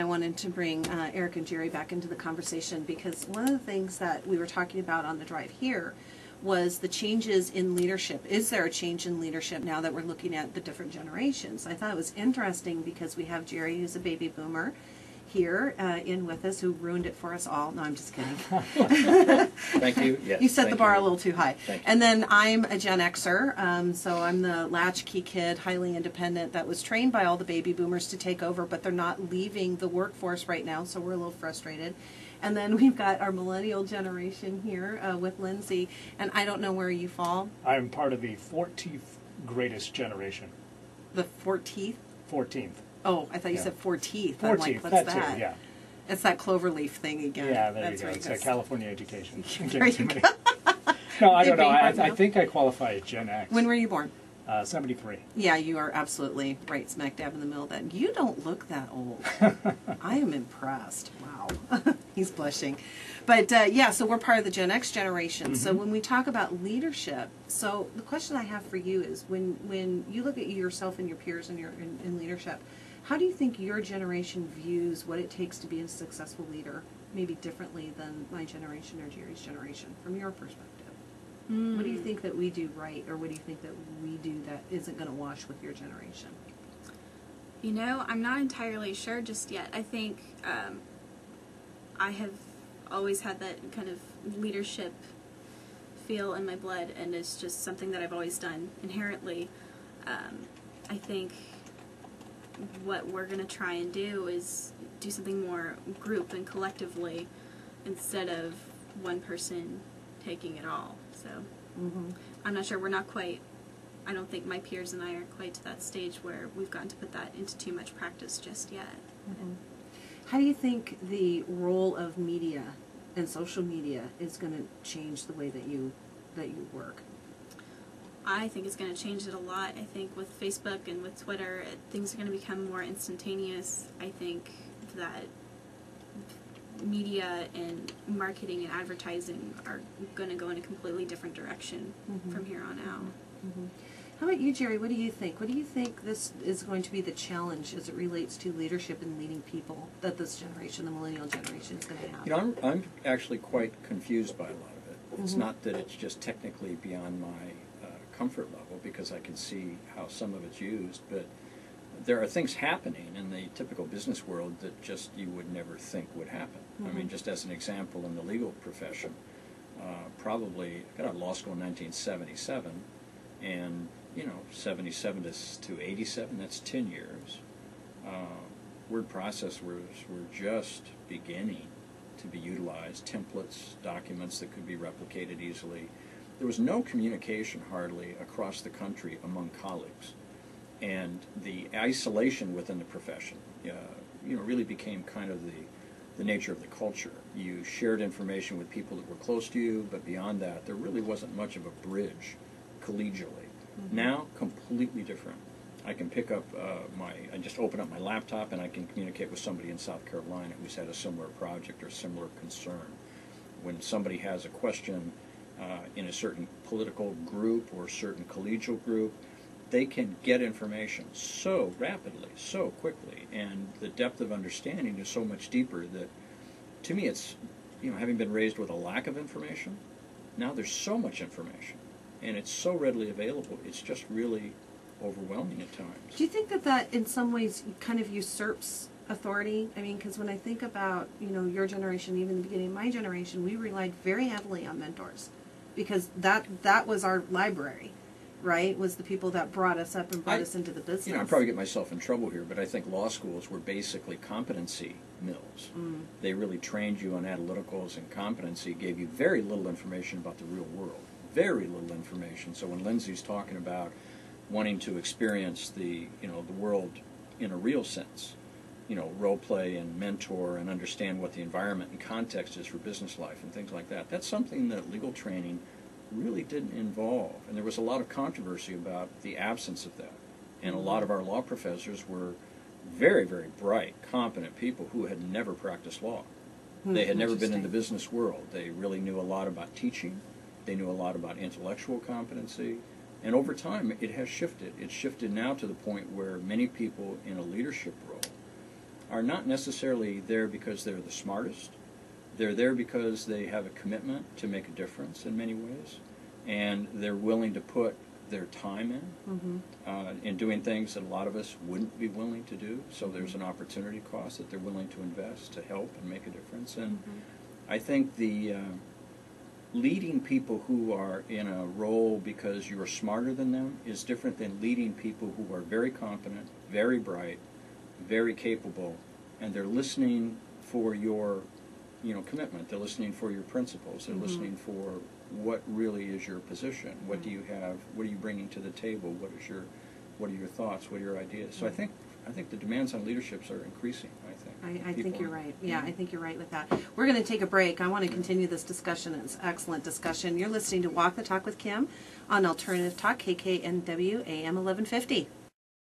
I wanted to bring Eric and Jerry back into the conversation because one of the things that we were talking about on the drive here was the changes in leadership. Is there a change in leadership now that we're looking at the different generations? I thought it was interesting because we have Jerry, who's a baby boomer, here in with us, who ruined it for us all. No, I'm just kidding. Thank you. Yes, you set the bar a little too high. Thank you. And then I'm a Gen Xer, so I'm the latchkey kid, highly independent, that was trained by all the baby boomers to take over, but they're not leaving the workforce right now, so we're a little frustrated. And then we've got our millennial generation here with Lindsay, and I don't know where you fall. I'm part of the 14th greatest generation. The 14th? 14th. Oh, I thought you said 14th. 14th, I'm like, what's that? Too, yeah. It's that cloverleaf thing again. Yeah, there That's you go. right. It's a California education. There you go. No, I don't know. I think I qualify as Gen X. When were you born? 73. Yeah, you are absolutely right smack dab in the middle of that. You don't look that old. I am impressed. Wow. He's blushing. But yeah, so we're part of the Gen X generation. Mm-hmm. So when we talk about leadership, so the question I have for you is when you look at yourself and your peers and in leadership, how do you think your generation views what it takes to be a successful leader, maybe differently than my generation or Jerry's generation, from your perspective? What do you think that we do right, or what do you think that we do that isn't going to wash with your generation? You know, I'm not entirely sure just yet. I think I have always had that kind of leadership feel in my blood, and it's just something that I've always done inherently. I think what we're going to try and do is do something more group and collectively instead of one person taking it all. So I'm not sure. We're not quite, I don't think my peers and I are quite to that stage where we've gotten to put that into too much practice just yet. How do you think the role of media and social media is going to change the way that you work? I think it's going to change it a lot. I think with Facebook and with Twitter, things are going to become more instantaneous. I think that media and marketing and advertising are going to go in a completely different direction from here on out. How about you, Jerry? What do you think? What do you think this is going to be the challenge as it relates to leadership and leading people that this generation, the millennial generation, is going to have? You know, I'm actually quite confused by a lot of it. It's not that it's just technically beyond my comfort level, because I can see how some of it's used, but there are things happening in the typical business world that just you would never think would happen. I mean, just as an example, in the legal profession, probably I got out of law school in 1977, and 77 to 87, that's 10 years. Word processors were just beginning to be utilized, templates, documents that could be replicated easily. There was no communication hardly across the country among colleagues. And the isolation within the profession, really became kind of the nature of the culture. You shared information with people that were close to you, but beyond that, there really wasn't much of a bridge collegially. Now, completely different. I can pick up I just open up my laptop and I can communicate with somebody in South Carolina who's had a similar project or similar concern. When somebody has a question in a certain political group or certain collegial group, they can get information so rapidly, so quickly, and the depth of understanding is so much deeper that, to me, it's, having been raised with a lack of information, now there's so much information, and it's so readily available, it's just really overwhelming at times. Do you think that in some ways kind of usurps authority? I mean, because when I think about, your generation, even the beginning of my generation, we relied very heavily on mentors, because that was our library. Right, was the people that brought us up and brought us into the business. I probably get myself in trouble here, but I think law schools were basically competency mills. They really trained you on analyticals and competency, gave you very little information about the real world, very little information. So when Lindsay's talking about wanting to experience the world in a real sense, role play and mentor and understand what the environment and context is for business life and things like that, that's something that legal training really didn't involve, and there was a lot of controversy about the absence of that. And a lot of our law professors were very, very bright, competent people who had never practiced law. They had never been in the business world. They really knew a lot about teaching. They knew a lot about intellectual competency. And over time, it has shifted. It's shifted now to the point where many people in a leadership role are not necessarily there because they're the smartest. They're there because they have a commitment to make a difference in many ways, and they're willing to put their time in doing things that a lot of us wouldn't be willing to do. So there's an opportunity cost that they're willing to invest to help and make a difference. And I think the leading people who are in a role because you're smarter than them is different than leading people who are very competent, very bright, very capable, and they're listening for your commitment. They're listening for your principles. They're listening for what really is your position. What do you have? What are you bringing to the table? What are your thoughts? What are your ideas? So I think the demands on leaderships are increasing. I think you're right. Yeah, I think you're right with that. We're going to take a break. I want to continue this discussion. It's excellent discussion. You're listening to Walk the Talk with Kim on Alternative Talk, KKNW AM 1150.